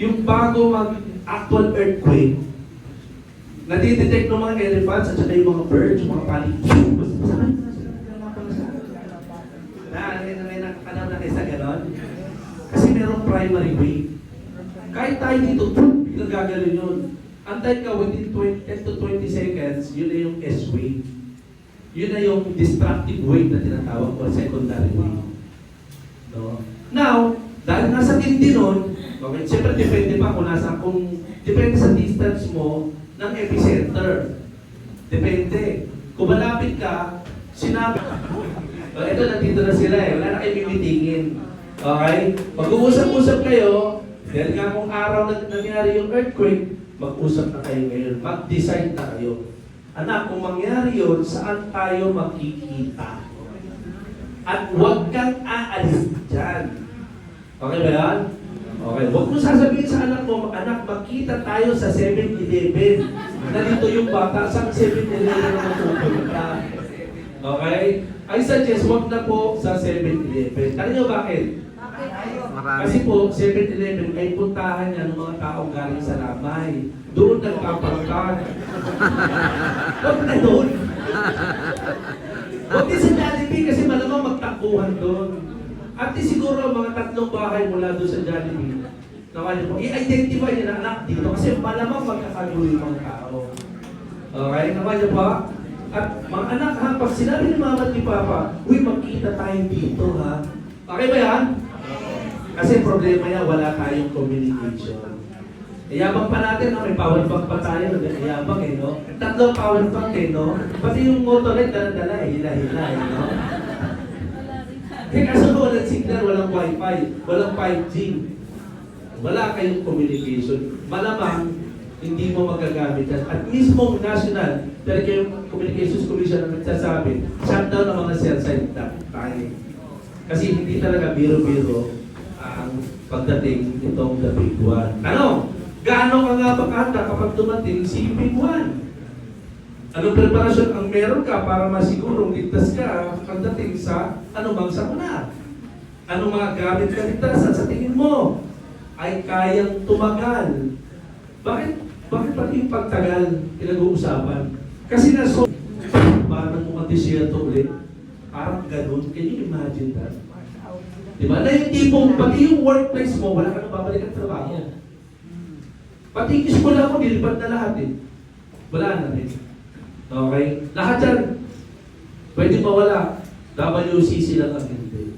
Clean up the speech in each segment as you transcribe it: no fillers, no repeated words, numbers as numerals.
yung bago mag-actual earthquake, nadidetect ng mga elephants at saka yung mga birds, yung mga paligid. Saan na sila naglalapang may nakakalaw na kayo sa ganon? Kasi merong primary wave. Kahit tayo dito, biglang gagawin yun. Antay ka within 10 to 20 seconds, yun na yung S wave. Yun na yung destructive wave na tinatawag or secondary wave. No? Now, dahil nasa tindi nun, okay, siyempre depende pa depende sa distance mo ng epicenter. Depende. Kung malapit ka, sinabi, ito, nandito na sila wala na kayo mimitingin. Okay? Mag-uusap-usap kayo, dahil nga kung araw na nangyari yung earthquake, mag-usap na kayo ngayon, mag-decide na kayo. Anak, kung mangyari yun, saan tayo makikita? At huwag kang aalis dyan. Okay ba yan? Okay. Huwag mo sasabihin sa anak mo, anak, magkita tayo sa 7-Eleven. Nandito yung bata, sa 7-Eleven na matupunta. Okay? I suggest, huwag na po sa 7-Eleven. Tala nyo bakit? Kasi po, 7-Eleven ay puntahan niya ng mga taong galing sa Lamay. Doon nagpapangkat. Huwag na doon. Huwag din sa Jollibee kasi malamang magtakbuhan doon. At siguro mga 3 bahay mula doon sa Jollibee. Nakanya po, i-identify niya na anak dito kasi malamang magkakagulo yung mga tao. Okay? Nakanya po? At mga anak ha, pag sinabi ni mama at ni papa, uy, magkita tayo dito ha. Okay ba yan? Kasi problema yan, wala tayong communication. Iyabang pa natin, no? May power bank pa tayo, iyabang eh, no? 3 power bank eh, no? Pati yung motorhead, dala-dala eh, hila-hila eh, no? Kaso walang signal, walang wifi, walang 5G. Wala kayong communication. Malamang, hindi mo magagamit yan. At mismo national, pero kayong Communications Commission na nagsasabi, shutdown ng mga cell site tayo. Kasi hindi talaga biro-biro ang pagdating itong the big one. Ano? Gaano ka nga bakanta kapag dumating si big one? Anong preparasyon ang meron ka para masigurong ligtas ka pagdating sa anumang sakuna? Anong mga gamit kaligtasan sa tingin mo ay kayang tumagal? Bakit pati yung pagtagal pinag-uusapan? Kasi parang mukhang disyerto ulit. Parang ganun. Can you imagine that? Diba? Na yung tipong, pati yung workplace mo, wala ka nang babalik ang trabaho. Pati yung eskwela mo, nilipat na lahat eh. Wala na rin. Okay? Lahat yan, pwede mawala. WCC lang ang hindi.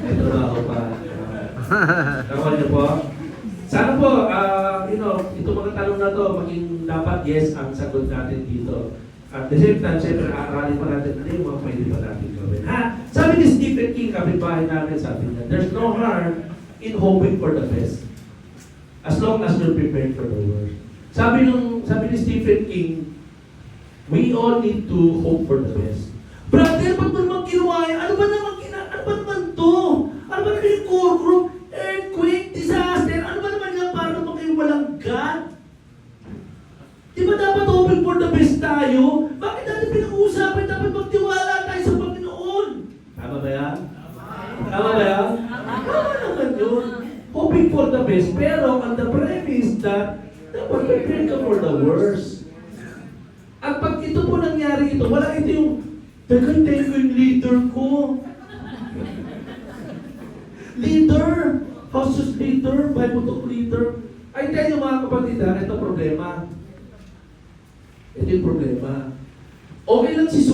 May trabaho pa. Nakawal niyo po? Sana po, itong mga tanong na to, maging dapat yes ang sagot natin dito. At the same time, siyempre, aaralin pa natin ano yung mga pwede pa natin gawin. Sabi ni Stephen King, kapitbahay namin, sabi niya, there's no harm in hoping for the best as long as you're prepared for the worst. Sabi ni Stephen King, we all need to hope for the best. Brother, ba't mo naman ginawa yan? Ano ba naman to? Ano ba naman yung core group? Earthquake, disaster, ano ba naman yan para naman kayo walang God? Di ba dapat hoping for the best tayo? Bakit natin pinag-uusapan? Dapat magtiwala tayo sa Panginoon. Tama ba yan? Tama ba yan? Tama naman yun. Hoping for the best, pero on the premise that dapat prepare ka for the worst. At pag ito po nangyari ito, wala ito yung tayo yung leader ko. Leader! Houses leader, Bible talk leader. Ay, tayo mga kapatid, ito problema. Ito yung problema. Okay lang si